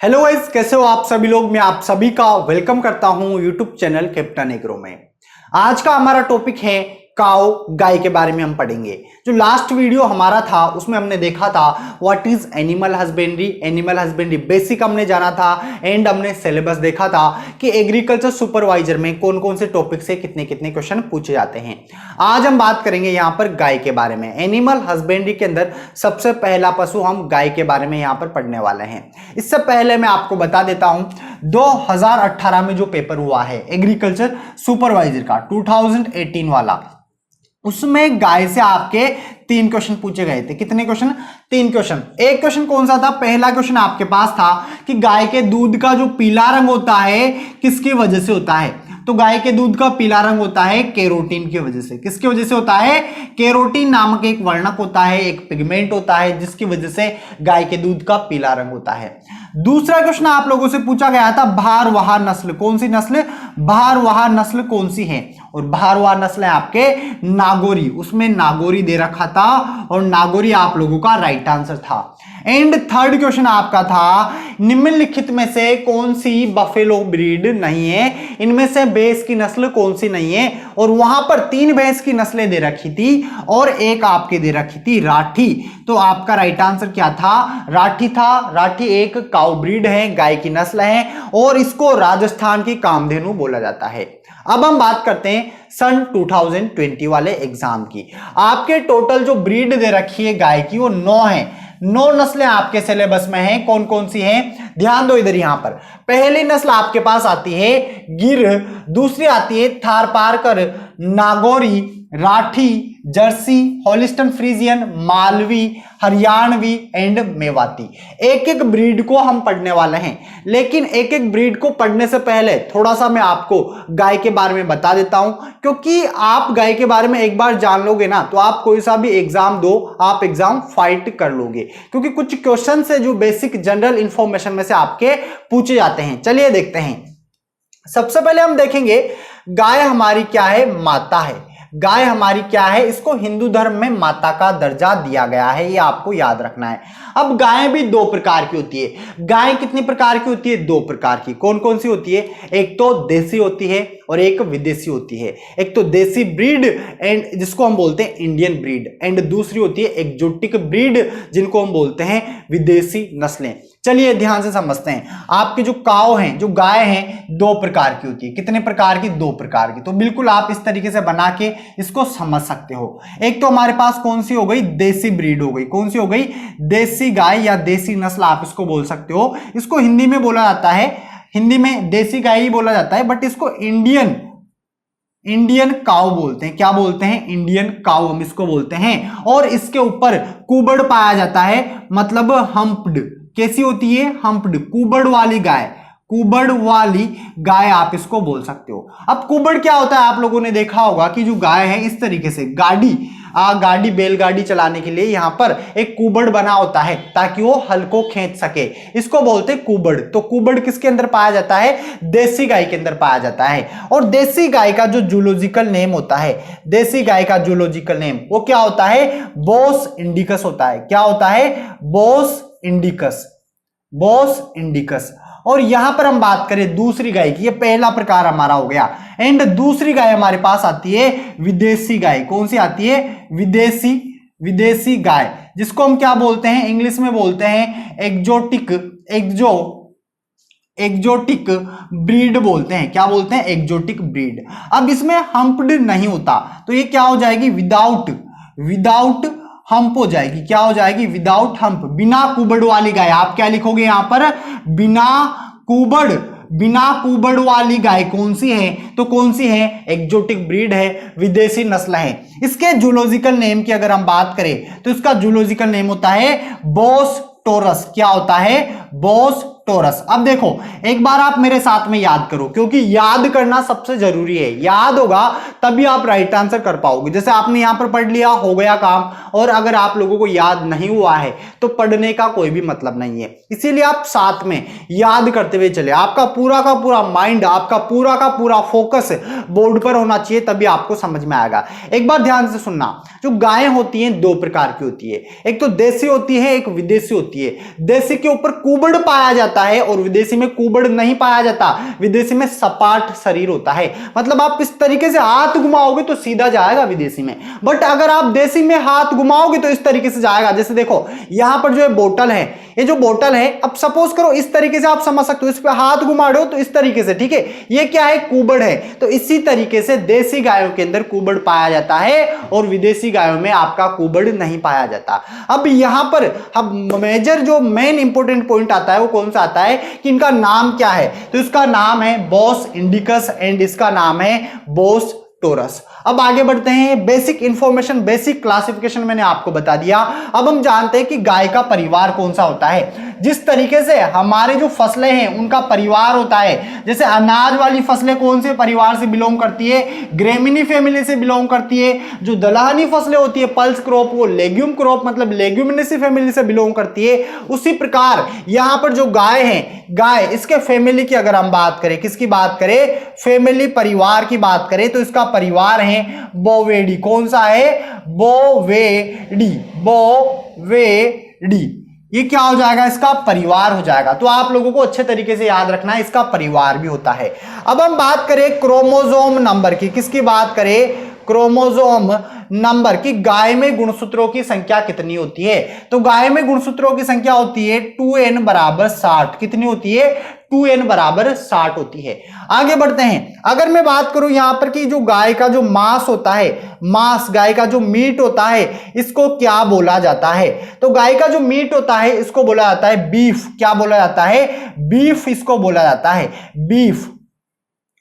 Hello guys, कैसे हो आप सभी लोग। मैं आप सभी का वेलकम करता हूं यूट्यूब चैनल कैप्टन एग्रो में। आज का हमारा टॉपिक है काऊ, गाय के बारे में हम पढ़ेंगे। जो लास्ट वीडियो हमारा था उसमें हमने देखा था what is animal husbandry. Animal husbandry basic हमने जाना था एंड हमने सिलेबस देखा था कि एग्रीकल्चर सुपरवाइजर में कौन कौन से टॉपिक से कितने कितने क्वेश्चन पूछे जाते हैं। आज हम बात करेंगे यहाँ पर गाय के बारे में। एनिमल हस्बेंड्री के अंदर सबसे पहला पशु हम गाय के बारे में यहाँ पर पढ़ने वाले हैं। इससे पहले मैं आपको बता देता हूं 2018 में जो पेपर हुआ है एग्रीकल्चर सुपरवाइजर का 2018 वाला, उसमें गाय से आपके 3 क्वेश्चन पूछे गए थे। कितने क्वेश्चन? 3 क्वेश्चन। एक क्वेश्चन कौन सा था? पहला क्वेश्चन आपके पास था कि गाय के दूध का जो पीला रंग होता है किसकी वजह से होता है। तो गाय के दूध का पीला रंग होता है केरोटीन की वजह से। किसकी वजह से होता है? केरोटीन नामक एक वर्णक होता है, एक पिगमेंट होता है जिसकी वजह से गाय के दूध का पीला रंग होता है। दूसरा क्वेश्चन आप लोगों से पूछा गया था भारवाह नस्ल कौन सी नस्ल? भारवाह नस्ल कौन सी है? और भारवाह नस्ल है आपके नागौरी। उसमें नागौरी दे रखा था और नागौरी आप लोगों का राइट आंसर था। एंड थर्ड क्वेश्चन आपका था निम्नलिखित में से कौन सी बफेलो ब्रीड नहीं है, इनमें से भैंस की नस्ल कौन सी नहीं है। और वहां पर 3 भैंस की नस्लें दे रखी थी और एक आपके दे रखी थी राठी। तो आपका राइट आंसर क्या था? राठी था। राठी एक काऊ ब्रीड है, गाय की नस्ल है और इसको राजस्थान की कामधेनु बोला जाता है। अब हम बात करते हैं सन 2020 वाले एग्जाम की। आपके टोटल जो ब्रीड दे रखी है गाय की वो 9 है। 9 नस्लें आपके सिलेबस में हैं। कौन कौन सी हैं? ध्यान दो इधर। यहां पर पहली नस्ल आपके पास आती है गिर, दूसरी आती है Tharparkar, Nagauri, Rathi, Jersey, Holstein Friesian, Malvi, Haryanvi and Mewati. एक एक ब्रीड को हम पढ़ने वाले हैं, लेकिन एक एक ब्रीड को पढ़ने से पहले थोड़ा सा मैं आपको गाय के बारे में बता देता हूं, क्योंकि आप गाय के बारे में एक बार जान लोगे ना तो आप कोई सा भी एग्जाम दो, आप एग्जाम फाइट कर लोगे। क्योंकि कुछ क्वेश्चन से जो बेसिक जनरल इंफॉर्मेशन में से आपके पूछे जाते हैं। चलिए देखते हैं। सबसे पहले हम देखेंगे गाय हमारी क्या है? माता है। गाय हमारी क्या है? इसको हिंदू धर्म में माता का दर्जा दिया गया है, ये आपको याद रखना है। अब गाय भी 2 प्रकार की होती है। गाय कितनी प्रकार की होती है? 2 प्रकार की। कौन कौन सी होती है? एक तो देसी होती है और एक विदेशी होती है। एक तो देसी ब्रीड एंड जिसको हम बोलते हैं इंडियन ब्रीड, एंड दूसरी होती है एक्जोटिक ब्रीड जिनको हम बोलते हैं विदेशी नस्लें। चलिए ध्यान से समझते हैं। आपकी जो काऊ हैं, जो गाय हैं, 2 प्रकार की होती है। कितने प्रकार की? 2 प्रकार की। तो बिल्कुल आप इस तरीके से बना के इसको समझ सकते हो। एक तो हमारे पास कौन सी हो गई? देसी ब्रीड हो गई। कौन सी हो गई? देसी गाय या देसी नस्ल आप इसको बोल सकते हो। इसको हिंदी में बोला जाता है, हिंदी में देसी गाय ही बोला जाता है, बट इसको इंडियन काऊ बोलते हैं। क्या बोलते हैं? इंडियन काऊ हम इसको बोलते हैं। और इसके ऊपर कुबड़ पाया जाता है, मतलब हम्प्ड। कैसी होती है? हम्प्ड, कुबड़ वाली गाय। कुबड़ वाली गाय आप इसको बोल सकते हो। अब कुबड़ क्या होता है? आप लोगों ने देखा होगा कि जो गाय है इस तरीके से गाड़ी बैलगाड़ी चलाने के लिए यहां पर एक कुबड़ बना होता है ताकि वो हल को खींच सके। इसको बोलते हैं कुबड़। तो कुबड़ किसके अंदर पाया जाता है? देसी गाय के अंदर पाया जाता है। और देसी गाय का जो जूलॉजिकल नेम होता है, देसी गाय का जूलॉजिकल नेम वो क्या होता है? बोस इंडिकस होता है। क्या होता है? बोस इंडिकस। बोस इंडिकस। और यहां पर हम बात करें दूसरी गाय की, ये पहला प्रकार हमारा हो गया। एंड दूसरी गाय हमारे पास आती है विदेशी गाय। कौन सी आती है? विदेशी गाय, जिसको हम क्या बोलते हैं? इंग्लिश में बोलते हैं एक्जोटिक ब्रीड बोलते हैं। क्या बोलते हैं? Exotic breed. अब इसमें हम्प्ड नहीं होता तो ये क्या हो जाएगी? विदाउट हम्प हो जाएगी। क्या हो जाएगी? विदाउट हम्प, बिना कुबड़ वाली गाय। आप क्या लिखोगे यहां पर? बिना कुबड़ वाली गाय कौन सी है? तो कौन सी है? एक्जोटिक ब्रीड है, विदेशी नस्ल है। इसके जूलॉजिकल नेम की अगर हम बात करें तो इसका जूलॉजिकल नेम होता है बोस टोरस। क्या होता है? Bos taurus. अब देखो एक बार आप मेरे साथ में याद करो, क्योंकि याद करना सबसे जरूरी है। याद होगा तभी आप राइट आंसर कर पाओगे। जैसे आपने यहां पर पढ़ लिया, हो गया काम। और अगर आप लोगों को याद नहीं हुआ है तो पढ़ने का कोई भी मतलब नहीं है। इसीलिए आप साथ में याद करते हुए चले। आपका पूरा का पूरा माइंड, आपका पूरा का पूरा फोकस बोर्ड पर होना चाहिए, तभी आपको समझ में आएगा। एक बार ध्यान से सुनना। जो गाय होती हैं 2 प्रकार की होती है। एक तो देसी होती है, एक विदेशी होती है। देसी के ऊपर कुबड़ पाया जाता जाता है और विदेशी में कुबड़ नहीं पाया जाता, विदेशी में सपाट शरीर होता है। मतलब आप इस तरीके से हाथ घुमाओगे तो सीधा जाएगा विदेशी में, बट अगर आप देसी में हाथ घुमाओगे तो इस तरीके से जाएगा। जैसे देखो यहां पर जो है बोतल है, ये जो बोतल है, अब सपोज करो इस तरीके से आप समझ सकते हो, इस पे हाथ घुमा रहे हो तो इस तरीके से, ठीक है, ये क्या है, कुबड़ है। तो इसी तरीके से देसी गायों के अंदर कुबड़ पाया जाता है और विदेशी गायों में आपका कुबड़ नहीं पाया जाता। अब यहां पर अब मेजर जो मेन इंपॉर्टेंट पॉइंट आता है वो कौन सा आता है कि इनका नाम क्या है, तो इसका नाम है बोस इंडिकस एंड इसका नाम है बोस टोरस। अब आगे बढ़ते हैं, बेसिक इंफॉर्मेशन, बेसिक क्लासिफिकेशन मैंने आपको बता दिया। अब हम जानते हैं कि गाय का परिवार कौन सा होता है। जिस तरीके से हमारे जो फसलें हैं उनका परिवार होता है, जैसे अनाज वाली फसलें कौन से परिवार से बिलोंग करती है, ग्रेमिनी फैमिली से बिलोंग करती है। जो दलहनी फसलें होती है पल्स क्रॉप, वो लेग्यूम क्रॉप मतलब लेग्यूमिनेसी फैमिली से बिलोंग करती है। उसी प्रकार यहां पर जो गाय है, गाय इसके फैमिली की अगर हम बात करें, किसकी बात करें, फैमिली परिवार की बात करें, तो इसका परिवार है बोवेडी। कौन सा है, बोवेडी, बोवेडी। ये क्या हो जाएगा, इसका परिवार हो जाएगा। तो आप लोगों को अच्छे तरीके से याद रखना है, इसका परिवार भी होता है। अब हम बात करें क्रोमोसोम नंबर की, किसकी बात करें, क्रोमोसोम नंबर की। गाय में गुणसूत्रों की संख्या कितनी होती है, तो गाय में गुणसूत्रों की संख्या होती है 2n बराबर 60। कितनी होती है, 2n बराबर 60 होती है। आगे बढ़ते हैं, अगर मैं बात करूं यहां पर कि जो गाय का जो मांस होता है, मांस, गाय का जो मीट होता है, इसको क्या बोला जाता है, तो गाय का जो मीट होता है इसको बोला जाता है बीफ। क्या बोला जाता है, बीफ इसको बोला जाता है, बीफ।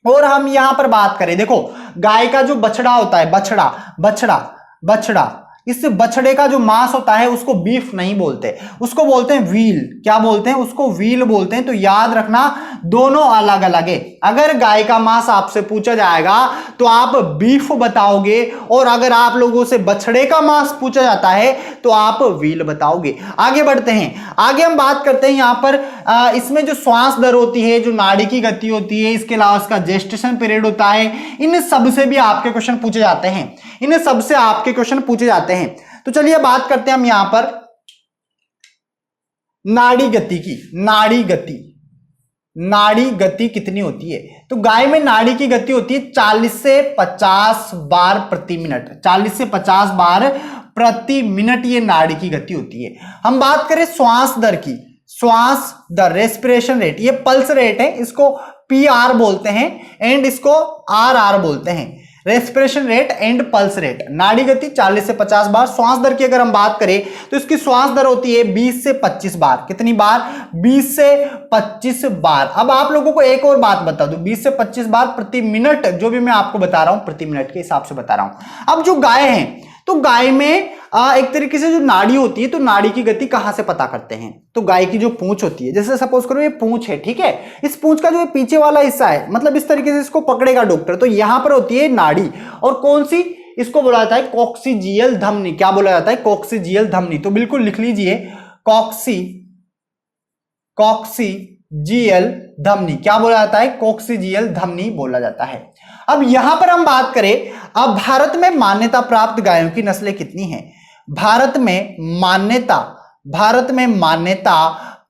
और हम यहां पर बात करें, देखो गाय का जो बछड़ा होता है, बछड़ा, बछड़ा, बछड़ा, इस बछड़े का जो मांस होता है उसको बीफ नहीं बोलते, उसको बोलते हैं व्हील। क्या बोलते हैं, उसको व्हील बोलते हैं। तो याद रखना दोनों अलग अलग है। अगर गाय का मांस आपसे पूछा जाएगा तो आप बीफ बताओगे, और अगर आप लोगों से बछड़े का मांस पूछा जाता है तो आप व्हील बताओगे। आगे बढ़ते हैं, आगे हम बात करते हैं यहां पर इसमें जो श्वास दर होती है, जो नाड़ी की गति होती है, इसके अलावा इसका जेस्टेशन पीरियड होता है, इन सब से भी आपके क्वेश्चन पूछे जाते हैं, इन सब से आपके क्वेश्चन पूछे जाते हैं। तो चलिए बात करते हैं हम यहां पर नाड़ी गति की। नाड़ी गति, नाड़ी गति कितनी होती है, तो गाय में नाड़ी की गति होती है 40 से 50 बार प्रति मिनट, 40 से 50 बार प्रति मिनट ये नाड़ी की गति होती है। हम बात करें श्वास दर की, श्वास दर, रेस्पिरेशन रेट, ये पल्स रेट है, इसको PR बोलते हैं एंड इसको RR बोलते हैं, respiration rate and pulse rate. नाड़ी गति 40 से 50 बार। श्वास दर की अगर हम बात करें तो इसकी श्वास दर होती है 20 से 25 बार। कितनी बार, 20 से 25 बार। अब आप लोगों को एक और बात बता दूं, 20 से 25 बार प्रति मिनट, जो भी मैं आपको बता रहा हूं प्रति मिनट के हिसाब से बता रहा हूं। अब जो गाय है, तो गाय में एक तरीके से जो नाड़ी होती है, तो नाड़ी की गति कहां से पता करते हैं, तो गाय की जो पूंछ होती है, जैसे सपोज करो ये पूंछ है, ठीक है, इस पूंछ का जो पीछे वाला हिस्सा है, मतलब इस तरीके से इसको पकड़ेगा डॉक्टर, तो यहां पर होती है नाड़ी, और कौन सी, इसको बोला जाता है कॉक्सिजियल धमनी। क्या बोला जाता है, कॉक्सिजियल धमनी। तो बिल्कुल लिख लीजिए, कॉक्सिजियल धमनी। क्या बोला जाता है, कॉक्सिजियल धमनी बोला जाता है। अब यहां पर हम बात करें, अब भारत में मान्यता प्राप्त गायों की नस्लें कितनी हैं, भारत में मान्यता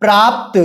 प्राप्त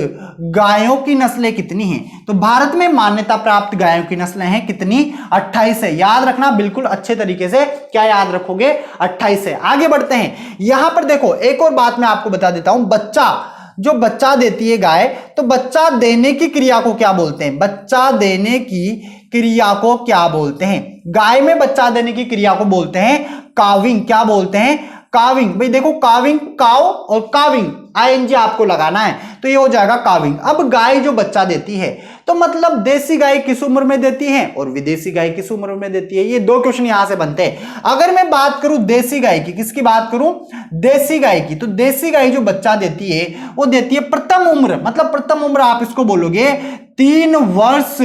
गायों की नस्लें कितनी हैं, तो भारत में मान्यता प्राप्त गायों की नस्लें हैं कितनी, 28 है। याद रखना बिल्कुल अच्छे तरीके से, क्या याद रखोगे, 28 है। आगे बढ़ते हैं, यहां पर देखो एक और बात मैं आपको बता देता हूं, बच्चा, जो बच्चा देती है गाय, तो बच्चा देने की क्रिया को क्या बोलते हैं, बच्चा देने की क्रिया को क्या बोलते हैं, गाय में बच्चा देने की क्रिया को बोलते हैं काविंग। क्या बोलते हैं, काविंग। भाई देखो काविंग, काव और काविंग, ING आपको लगाना है, तो ये हो जाएगा काविंग। अब गाय जो बच्चा देती है, तो मतलब देसी गाय किस उम्र में देती है और विदेशी गाय किस उम्र में देती है, ये दो क्वेश्चन यहां से बनते हैं। अगर मैं बात करूं देसी गाय की, किसकी बात करूं, देसी गाय की, तो देसी गाय जो बच्चा देती है वो देती है प्रथम उम्र, मतलब प्रथम उम्र आप इसको बोलोगे 3 वर्ष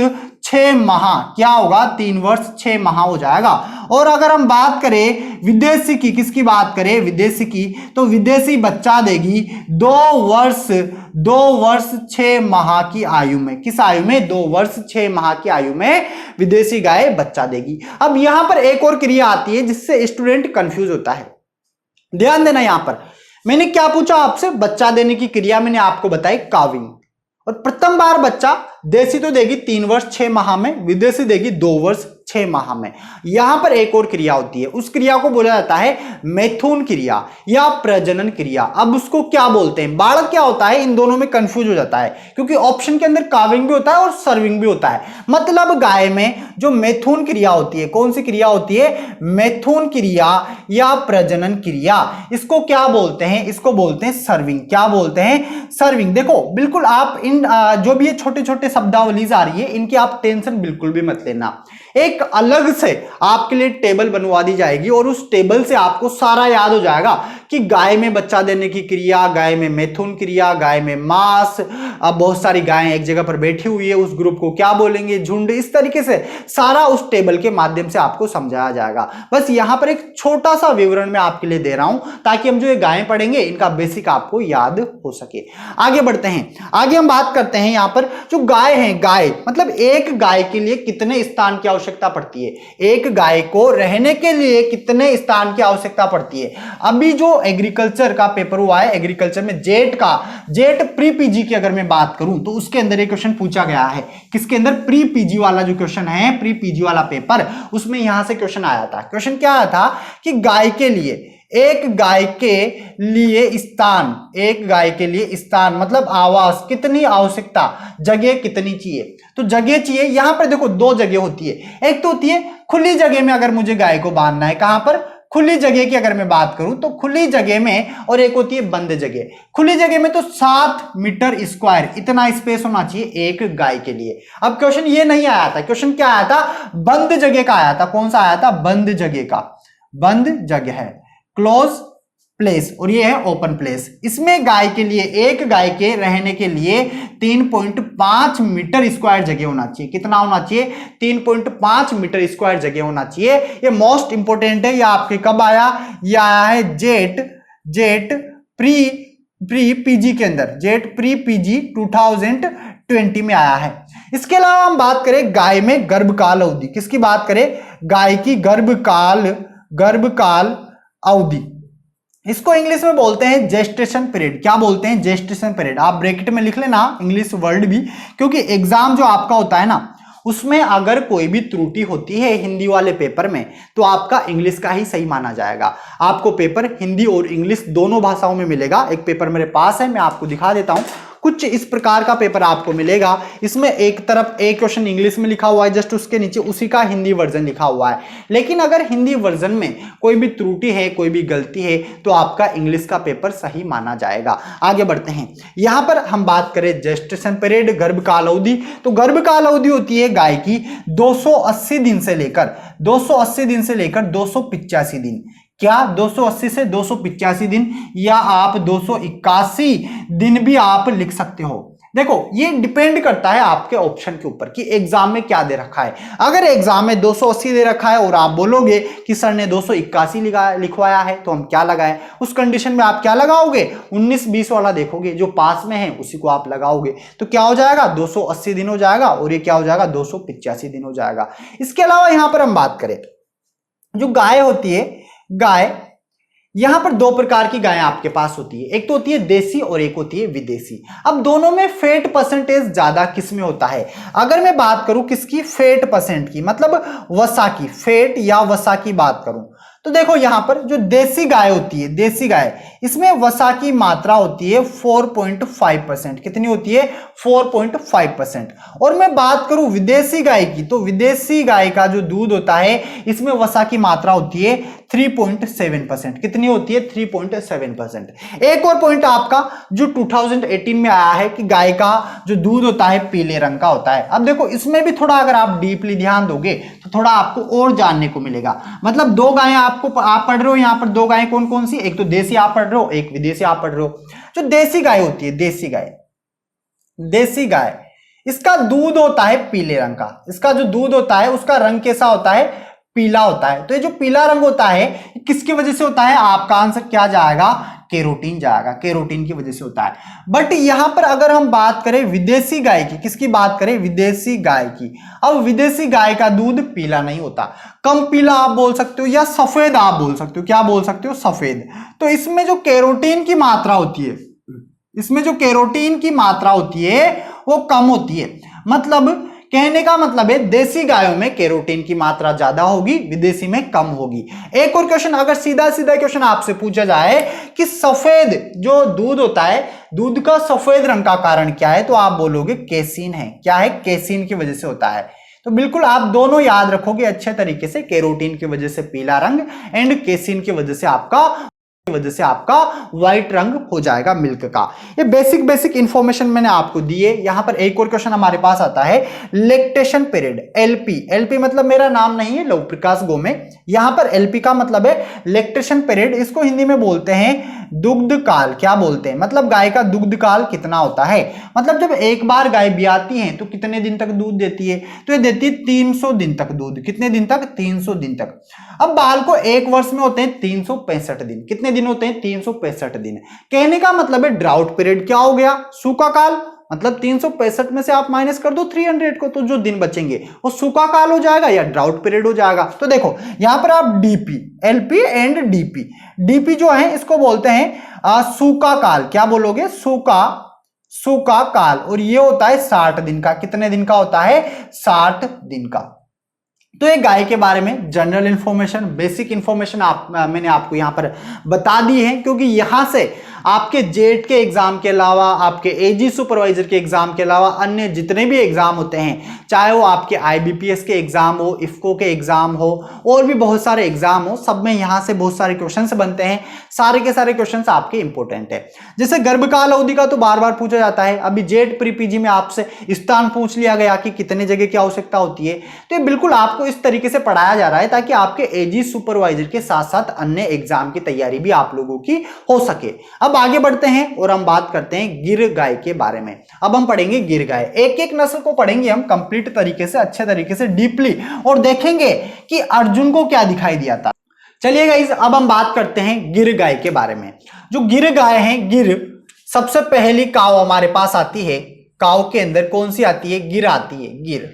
6 माह। क्या होगा, 3 वर्ष 6 माह हो जाएगा। और अगर हम बात करें विदेशी की, किसकी बात करें, विदेशी की, तो विदेशी बच्चा देगी 2 वर्ष 6 माह की आयु में। किस आयु में, 2 वर्ष 6 माह की आयु में विदेशी गाय बच्चा देगी। अब यहां पर एक और क्रिया आती है जिससे स्टूडेंट कंफ्यूज होता है, ध्यान देना। यहां पर मैंने क्या पूछा आपसे, बच्चा देने की क्रिया मैंने आपको बताई काविंग, और प्रथम बार बच्चा देसी तो देगी 3 वर्ष 6 माह में, विदेशी देगी 2 वर्ष 6 माह में। यहां पर एक और क्रिया होती है, उस क्रिया को बोला जाता है मैथुन क्रिया या प्रजनन क्रिया। अब उसको क्या बोलते हैं, बालक क्या होता है, इन दोनों में कंफ्यूज हो जाता है क्योंकि ऑप्शन के अंदर काविंग भी होता है और सर्विंग भी होता है। मतलब गाय में जो मैथुन क्रिया होती है, कौन सी क्रिया होती है, मैथुन क्रिया या प्रजनन क्रिया, इसको क्या बोलते हैं, इसको बोलते हैं सर्विंग। क्या बोलते हैं, सर्विंग। देखो बिल्कुल आप इन जो भी ये छोटे छोटे शब्दावली आ रही है इनकी आप टेंशन बिल्कुल भी मत लेना। एक अलग से आपके लिए टेबल बनवा दी जाएगी और उस टेबल से आपको सारा याद हो जाएगा कि गाय में बच्चा देने की क्रिया, गाय में मैथुन क्रिया, गाय में मास, अब बहुत सारी गायें एक जगह पर बैठी हुई है, उस ग्रुप को क्या बोलेंगे, झुंड, इस तरीके से सारा उस टेबल के माध्यम से आपको समझाया जाएगा। बस यहां पर एक छोटा सा विवरण मैं आपके लिए दे रहा हूं ताकि हम जो ये गायें पढ़ेंगे इनका बेसिक आपको याद हो सके। आगे बढ़ते हैं, आगे हम बात करते हैं यहां पर जो गाय है, गाय मतलब एक गाय के लिए कितने स्थान की आवश्यकता पड़ती है, एक गाय को रहने के लिए कितने स्थान की आवश्यकता पड़ती है। अभी जो एग्रीकल्चर का पेपर हुआ है, एग्रीकल्चर में जेट प्री पीजी की अगर मैं बात करूं तो उसके अंदर एक क्वेश्चन पूछा गया है, किसके अंदर, प्री पीजी वाला जो क्वेश्चन है, प्री पीजी वाला पेपर, उसमें यहां से क्वेश्चन आया था। क्वेश्चन क्या आया था कि गाय के लिए, एक गाय के लिए स्थान, एक गाय के लिए स्थान मतलब आवास कितनी आवश्यकता, जगह कितनी चाहिए, तो जगह चाहिए। यहां पर देखो 2 जगह होती है, एक तो होती है खुली जगह में अगर मुझे गाय को बांधना है, कहां पर, खुली जगह की अगर मैं बात करूं तो खुली जगह में, और एक होती है बंद जगह। खुली जगह में तो 7 मीटर स्क्वायर इतना स्पेस होना चाहिए एक गाय के लिए। अब क्वेश्चन ये नहीं आया था, क्वेश्चन क्या आया था, बंद जगह का आया था। कौन सा आया था, बंद जगह का, बंद जगह है क्लोज प्लेस और ये है ओपन प्लेस। इसमें गाय के लिए, एक गाय के रहने के लिए 3.5 मीटर स्क्वायर जगह होना चाहिए। कितना होना चाहिए, 3.5 मीटर स्क्वायर जगह होना चाहिए। ये मोस्ट इंपोर्टेंट है। ये आपके कब आया, ये आया है जेट प्री पीजी के अंदर, जेट प्री पीजी 2020 में आया है। इसके अलावा हम बात करें गाय में गर्भकाल अवधि, किसकी बात करें, गाय की गर्भकाल अवधि, इसको इंग्लिश में बोलते हैं जेस्टेशन पीरियड। क्या बोलते हैं, जेस्टेशन पीरियड। आप ब्रैकेट में लिख लेना इंग्लिश वर्ड भी, क्योंकि एग्जाम जो आपका होता है ना उसमें अगर कोई भी त्रुटि होती है हिंदी वाले पेपर में तो आपका इंग्लिश का ही सही माना जाएगा। आपको पेपर हिंदी और इंग्लिश दोनों भाषाओं में मिलेगा। एक पेपर मेरे पास है, मैं आपको दिखा देता हूं। कुछ इस प्रकार का पेपर आपको मिलेगा। इसमें एक तरफ एक क्वेश्चन इंग्लिश में लिखा हुआ है, जस्ट उसके नीचे उसी का हिंदी वर्जन लिखा हुआ है। लेकिन अगर हिंदी वर्जन में कोई भी त्रुटि है, कोई भी गलती है तो आपका इंग्लिश का पेपर सही माना जाएगा। आगे बढ़ते हैं, यहां पर हम बात करें जेस्टेशन पीरियड, गर्भकाल अवधि, तो गर्भकाल अवधि होती है गाय की 280 दिन से लेकर 285 दिन। क्या 280 से 285 दिन, या आप 281 दिन भी आप लिख सकते हो। देखो ये डिपेंड करता है आपके ऑप्शन के ऊपर कि एग्जाम में क्या दे रखा है। अगर एग्जाम में 280 दे रखा है और आप बोलोगे कि सर ने 281 लिखवाया है तो हम क्या लगाए, उस कंडीशन में आप क्या लगाओगे, 19-20 वाला देखोगे, जो पास में है उसी को आप लगाओगे। तो क्या हो जाएगा, 280 दिन हो जाएगा और ये क्या हो जाएगा, 285 दिन हो जाएगा। इसके अलावा यहां पर हम बात करें, जो गाय होती है, गाय, यहां पर 2 प्रकार की गायें आपके पास होती है, एक तो होती है देसी और एक होती है विदेशी। अब दोनों में फैट परसेंटेज ज्यादा किस में होता है, अगर मैं बात करूं किसकी, फैट परसेंट की, मतलब वसा की, फैट या वसा की बात करूं तो देखो यहां पर जो देसी गाय होती है, देसी गाय, इसमें वसा की मात्रा होती है 4.5%। कितनी होती है, 4.5%। और मैं बात करूं विदेशी गाय की, तो विदेशी गाय का जो दूध होता है इसमें वसा की मात्रा होती है 3.7%। कितनी होती है, 3.7%। एक और पॉइंट आपका जो 2018 में आया है कि गाय का जो दूध होता है पीले रंग का होता है। अब देखो इसमें भी थोड़ा अगर आप डीपली ध्यान दोगे तो थोड़ा आपको और जानने को मिलेगा। मतलब 2 गायें आप पढ़ रहे हो, यहां पर 2 गायें कौन कौन सी, एक तो देसी आप पढ़ रहे हो, एक विदेशी आप पढ़ रहे हो। जो देसी गाय होती है, देसी गाय, इसका दूध होता है पीले रंग का, इसका जो दूध होता है उसका रंग कैसा होता है, पीला होता है। तो ये जो पीला रंग होता है किसकी वजह से होता है, आपका आंसर क्या जाएगा, केरोटीन जाएगा, केरोटीन की वजह से होता है। बट यहां पर अगर हम बात करें विदेशी गाय की, किसकी बात करें, विदेशी गाय की, अब विदेशी गाय का दूध पीला नहीं होता, कम पीला आप बोल सकते हो या सफेद आप बोल सकते हो। क्या बोल सकते हो, सफेद। तो इसमें जो केरोटीन की मात्रा होती है, इसमें जो केरोटीन की मात्रा होती है वो कम होती है। मतलब कहने का मतलब है देसी गायों में कैरोटीन की मात्रा ज्यादा होगी, विदेशी में कम होगी। एक और क्वेश्चन, अगर सीधा सीधा क्वेश्चन आपसे पूछा जाए कि सफेद जो दूध होता है, दूध का सफेद रंग का कारण क्या है, तो आप बोलोगे केसीन है। क्या है? केसीन की वजह से होता है। तो बिल्कुल आप दोनों याद रखोगे अच्छे तरीके से, कैरोटीन की वजह से पीला रंग एंड केसीन की वजह से आपका व्हाइट रंग हो जाएगा मिल्क का। ये बेसिक बेसिक इंफॉर्मेशन मैंने आपको दी है। यहां पर एक और क्वेश्चन हमारे पास आता है, लेक्टेशन पीरियड, एलपी। एलपी मतलब मेरा नाम नहीं है लव प्रकाश गोमे, यहां पर एलपी का मतलब है लेक्टेशन पीरियड। इसको हिंदी में बोलते हैं दुग्ध काल। क्या बोलते हैं? मतलब गाय का दुग्ध काल कितना होता है। मतलब जब एक बार गाय ब्याती है तो कितने दिन तक दूध देती है, तो ये देती है 300 दिन तक दूध। कितने दिन तक? 300 दिन तक। अब बाल को एक वर्ष में होते हैं 365 दिन। कितने दिन होते हैं? 365 दिन। कहने का मतलब है ड्राउट पीरियड क्या हो गया? सूखा काल। मतलब 365 में से आप माइनस कर दो 300 को, तो जो दिन बचेंगे वो सूखा काल हो जाएगा या ड्राउट पीरियड हो जाएगा। तो देखो यहां पर आप DP, LP and DP, DP जो है इसको बोलते हैं सूखा काल। क्या बोलोगे? सूखा काल। और ये होता है 60 दिन का। कितने दिन का होता है? 60 दिन का। तो ये गाय के बारे में जनरल इंफॉर्मेशन, बेसिक इंफॉर्मेशन मैंने आपको यहां पर बता दी है, क्योंकि यहां से आपके जेट के एग्जाम के अलावा, आपके एजी सुपरवाइजर के एग्जाम के अलावा अन्य जितने भी एग्जाम होते हैं, चाहे वो आपके आईबीपीएस के एग्जाम हो, इफ्को के एग्जाम हो, और भी बहुत सारे एग्जाम हो, सब में यहां से बहुत सारे क्वेश्चंस बनते हैं। सारे के सारे क्वेश्चंस आपके इंपॉर्टेंट है। जैसे गर्भकाल अवधि का तो बार बार पूछा जाता है। अभी जेट प्री पीजी में आपसे स्थान पूछ लिया गया कि कितने जगह की आवश्यकता होती है। तो ये बिल्कुल आपको इस तरीके से पढ़ाया जा रहा है ताकि आपके एजी सुपरवाइजर के साथ साथ अन्य एग्जाम की तैयारी भी आप लोगों की हो सके। अब आगे बढ़ते हैं और हम बात करते हैं गिर गाय के बारे में। अब हम पढ़ेंगे गिर गाय, एक एक नस्ल को पढ़ेंगे हम कंप्लीट तरीके से, अच्छे तरीके से, डीपली, और देखेंगे कि अर्जुन को क्या दिखाई दिया था। चलिए गाइस, अब हम बात करते हैं गिर गाय के बारे में। जो गिर गाय है, गिर, सबसे पहली काव हमारे पास आती है। काव के अंदर कौन सी आती है? गिर आती है, गिर।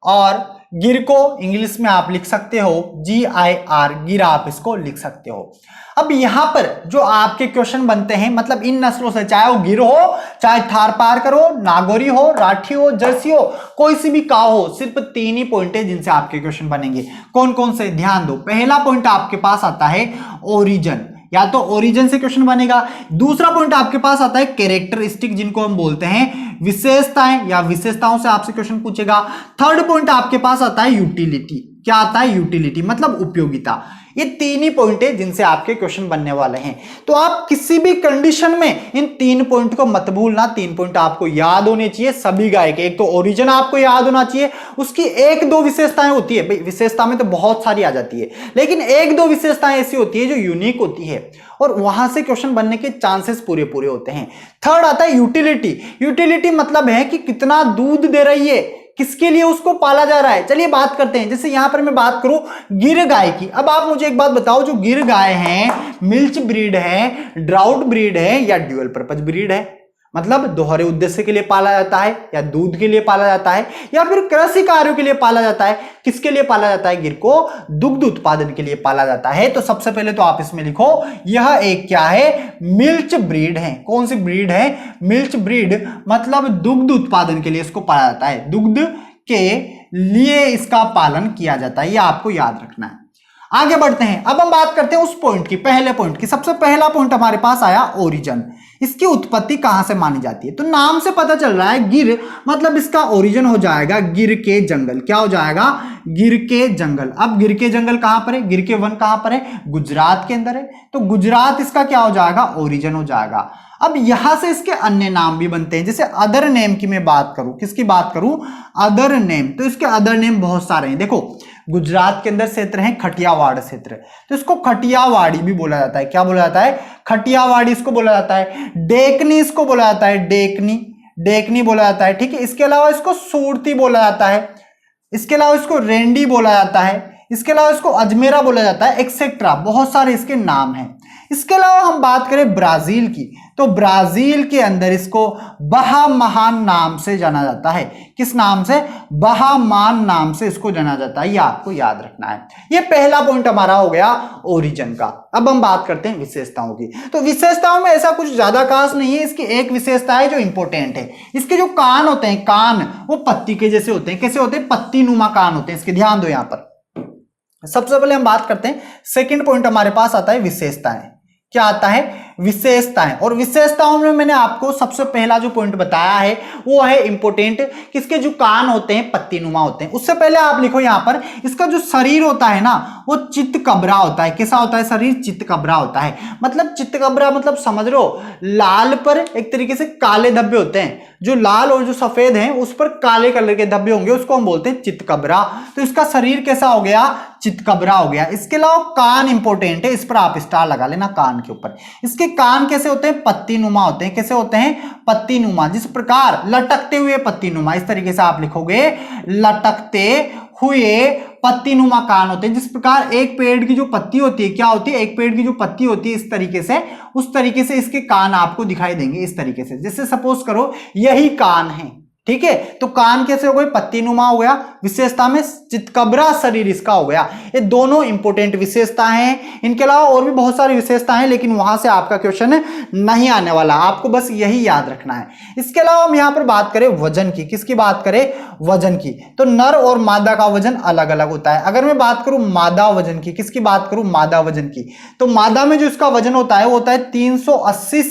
और गिर को इंग्लिश में आप लिख सकते हो GIR, गिर आप इसको लिख सकते हो। अब यहां पर जो आपके क्वेश्चन बनते हैं, मतलब इन नस्लों से, चाहे वो गिर हो, चाहे थारपारकर हो, नागौरी हो, राठी हो, जर्सी हो, कोई सी भी काव हो, सिर्फ 3 ही पॉइंट है जिनसे आपके क्वेश्चन बनेंगे। कौन कौन से? ध्यान दो। पहला पॉइंट आपके पास आता है ओरिजिन, या तो ओरिजिन से क्वेश्चन बनेगा। दूसरा पॉइंट आपके पास आता है कैरेक्टरिस्टिक, जिनको हम बोलते हैं विशेषताएं, या विशेषताओं से आपसे क्वेश्चन पूछेगा। थर्ड पॉइंट आपके पास आता है यूटिलिटी। क्या आता है? यूटिलिटी मतलब उपयोगिता। ये 3 ही पॉइंट है जिनसे आपके क्वेश्चन बनने वाले हैं। तो आप किसी भी कंडीशन में इन 3 पॉइंट को मत भूलना। 3 पॉइंट आपको याद होने चाहिए सभी गाय के। एक तो ओरिजिन आपको याद होना चाहिए, उसकी 1-2 विशेषताएं होती है। भाई विशेषता में तो बहुत सारी आ जाती है, लेकिन 1-2 विशेषताएं ऐसी होती है जो यूनिक होती है, और वहां से क्वेश्चन बनने के चांसेस पूरे पूरे होते हैं। थर्ड आता है यूटिलिटी। यूटिलिटी मतलब है कि कितना दूध दे रही है, किसके लिए उसको पाला जा रहा है। चलिए बात करते हैं। जैसे यहां पर मैं बात करूं गिर गाय की। अब आप मुझे एक बात बताओ, जो गिर गाय है, मिल्च ब्रीड है, ड्राउट ब्रीड है, या ड्यूअल पर्पज ब्रीड है? मतलब दोहरे उद्देश्य के लिए पाला जाता है, या दूध के लिए पाला जाता है, या फिर कृषि कार्यों के लिए पाला जाता है? किसके लिए पाला जाता है? गिर को दुग्ध उत्पादन के लिए पाला जाता है। तो सबसे पहले तो आप इसमें लिखो, यह एक क्या है? मिल्च ब्रीड है। कौन सी ब्रीड है? Milch breed. मतलब दुग्ध उत्पादन के लिए इसको पाला जाता है, दुग्ध के लिए इसका पालन किया जाता है। यह आपको याद रखना है। आगे बढ़ते हैं। अब हम बात करते हैं उस पॉइंट की, पहले पॉइंट की। सबसे पहला पॉइंट हमारे पास आया ओरिजिन। इसकी उत्पत्ति कहां से मानी जाती है? तो नाम से पता चल रहा है गिर, मतलब इसका ओरिजिन हो जाएगा गिर के जंगल। क्या हो जाएगा? गिर के जंगल। अब गिर के जंगल कहां पर है? गिर के वन कहां पर है? गुजरात के अंदर है। तो गुजरात इसका क्या हो जाएगा? ओरिजिन हो जाएगा। अब यहां से इसके अन्य नाम भी बनते हैं। जैसे अदर नेम की मैं बात करूं, किसकी बात करूं? Other name. तो इसके अदर नेम बहुत सारे हैं। देखो गुजरात के अंदर क्षेत्र है खटियावाड़ क्षेत्र, तो इसको खटियावाड़ी भी बोला जाता है। क्या बोला जाता है? खटियावाड़ी इसको बोला जाता है। डेकनी इसको बोला जाता है, डेकनी, डेकनी बोला जाता है। ठीक है। इसके अलावा इसको सूरती बोला जाता है। इसके अलावा इसको रेंडी बोला जाता है। इसके अलावा इसको अजमेरा बोला जाता है, एक्सेट्रा बहुत सारे इसके नाम हैं। इसके अलावा हम बात करें ब्राजील की, तो ब्राजील के अंदर इसको बहामान नाम से जाना जाता है। किस नाम से? बहामान नाम से इसको जाना जाता है, ये आपको याद रखना है। ये पहला पॉइंट हमारा हो गया ओरिजिन का। अब हम बात करते हैं विशेषताओं की। तो विशेषताओं में ऐसा कुछ ज्यादा खास नहीं है, इसकी एक विशेषता है जो इंपॉर्टेंट है, इसके जो कान होते हैं, कान वो पत्ती के जैसे होते हैं। कैसे होते हैं? पत्ती नुमा कान होते हैं इसके, ध्यान दो यहां पर। सबसे पहले हम बात करते हैं, सेकंड पॉइंट हमारे पास आता है विशेषताएं। क्या आता है? विशेषताएं। और विशेषताओं में मैंने आपको सबसे पहला जो पॉइंट बताया है वो है इंपॉर्टेंट, किसके जो कान होते हैं पत्तीनुमा होते हैं। उससे पहले आप लिखो यहां पर, इसका जो शरीर होता है ना वो चित्तकबरा होता है। कैसा होता है शरीर? चित्तकबरा होता है। मतलब चित्तकबरा मतलब समझ लो, लाल पर एक तरीके से काले धब्बे होते हैं, जो लाल और जो सफेद हैं उस पर काले कलर के धब्बे होंगे, उसको हम बोलते हैं चित्तकबरा। तो इसका शरीर कैसा हो गया? चित्तकबरा हो गया। इसके अलावा कान इंपॉर्टेंट है, इस पर आप स्टार लगा लेना कान के ऊपर। इसके कान कैसे होते हैं? पत्तीनुमा होते हैं। कैसे होते हैं? पत्तीनुमा। जिस प्रकार लटकते हुए पत्तीनुमा, इस तरीके से आप लिखोगे, लटकते हुए पत्तीनुमा कान होते हैं। जिस प्रकार एक पेड़ की जो पत्ती होती है, क्या होती है? एक पेड़ की जो पत्ती होती है इस तरीके से, उस तरीके से इसके कान आपको दिखाई देंगे इस तरीके से। जैसे सपोज करो यही कान है, ठीक है, तो कान कैसे हो गए? पत्तीनुमा हो गया। विशेषता में चित्तकबरा शरीर इसका हो गया। ये दोनों इंपॉर्टेंट विशेषता हैं। इनके अलावा और भी बहुत सारी विशेषता हैं, लेकिन वहां से आपका क्वेश्चन नहीं आने वाला, आपको बस यही याद रखना है। इसके अलावा हम यहां पर बात करें वजन की। किसकी बात करें? वजन की। तो नर और मादा का वजन अलग अलग होता है। अगर मैं बात करूं मादा वजन की, किसकी बात करूं? मादा वजन की, तो मादा में जो इसका वजन होता है वो होता है 380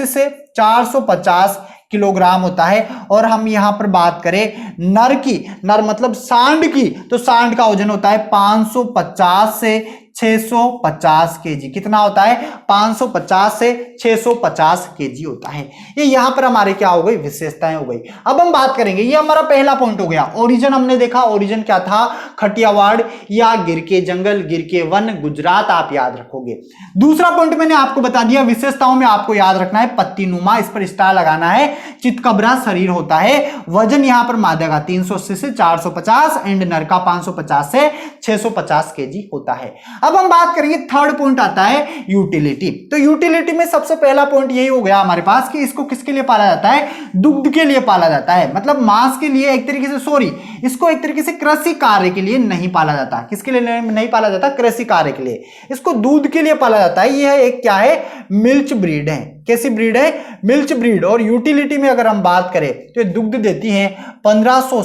से 450 किलोग्राम होता है। और हम यहां पर बात करें नर की, नर मतलब सांड की, तो सांड का वजन होता है 550 से 650 केजी। कितना होता है? 550 से 650 केजी होता है। ये यहां पर हमारे क्या हो गई? विशेषताएं हो गई। अब हम बात करेंगे, ये हमारा पहला पॉइंट हो गया। ओरिजिन हमने देखा, ओरिजिन क्या था? खटियावाड़ या गिर के जंगल, गिर के वन, गुजरात, आप याद रखोगे। दूसरा पॉइंट मैंने आपको बता दिया, विशेषताओं में आपको याद रखना है पत्तीनुमा, इस पर स्टार लगाना है। चित्तकबरा शरीर होता है। वजन यहां पर मादा का 380 से 450 एंड नर का 550 से 650 केजी होता है। अब हम बात करेंगे, थर्ड पॉइंट आता है यूटिलिटी। तो यूटिलिटी में सबसे पहला पॉइंट यही हो गया हमारे पास कि इसको किसके लिए पाला जाता है? दुग्ध के लिए पाला जाता है। मतलब मांस के लिए एक तरीके से, सॉरी, इसको एक तरीके से कृषि कार्य के लिए नहीं पाला जाता। किसके लिए नहीं पाला जाता? कृषि कार्य के लिए। इसको दूध के लिए पाला जाता है। यह एक क्या है? मिल्च ब्रीड है। कैसी ब्रीड है? Milch breed. और यूटिलिटी में अगर हम बात करें तो दुग्ध देती है 1500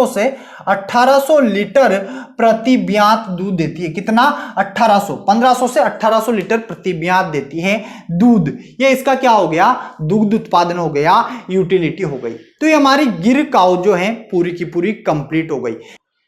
से 1800 लीटर प्रति ब्यात दूध देती है। कितना? 1500 से 1800 लीटर प्रति ब्यात देती है दूध। ये इसका क्या हो गया? दुग्ध उत्पादन हो गया, यूटिलिटी हो गई। तो ये हमारी गिर काऊ जो है पूरी की पूरी कंप्लीट हो गई।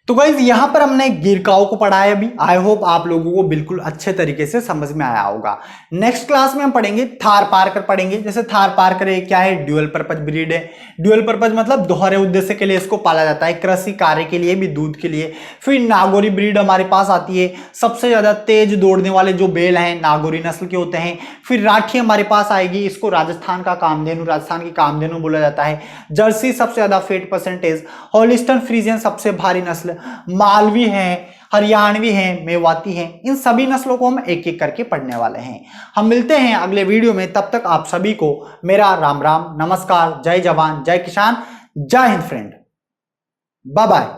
तो गाइज यहां पर हमने गिर काऊ को पढ़ा है अभी। आई होप आप लोगों को बिल्कुल अच्छे तरीके से समझ में आया होगा। नेक्स्ट क्लास में हम पढ़ेंगे थारपारकर पढ़ेंगे। जैसे थारपारकर क्या है? ड्यूअल पर्पज ब्रीड है। ड्यूअल पर्पज मतलब दोहरे उद्देश्य के लिए इसको पाला जाता है, कृषि कार्य के लिए भी, दूध के लिए। फिर नागौरी ब्रीड हमारे पास आती है। सबसे ज्यादा तेज दौड़ने वाले जो बैल हैं नागौरी नस्ल के होते हैं। फिर राठी हमारे पास आएगी, इसको राजस्थान का कामधेनु, राजस्थान की कामधेनु बोला जाता है। जर्सी सबसे ज्यादा फैट परसेंटेज। हॉलिस्टन फ्रीजियन सबसे भारी नस्ल। मालवी है, हरियाणवी है, मेवाती है। इन सभी नस्लों को हम एक एक करके पढ़ने वाले हैं। हम मिलते हैं अगले वीडियो में। तब तक आप सभी को मेरा राम राम, नमस्कार, जय जवान, जय किसान, जय हिंद फ्रेंड, बाय बाय।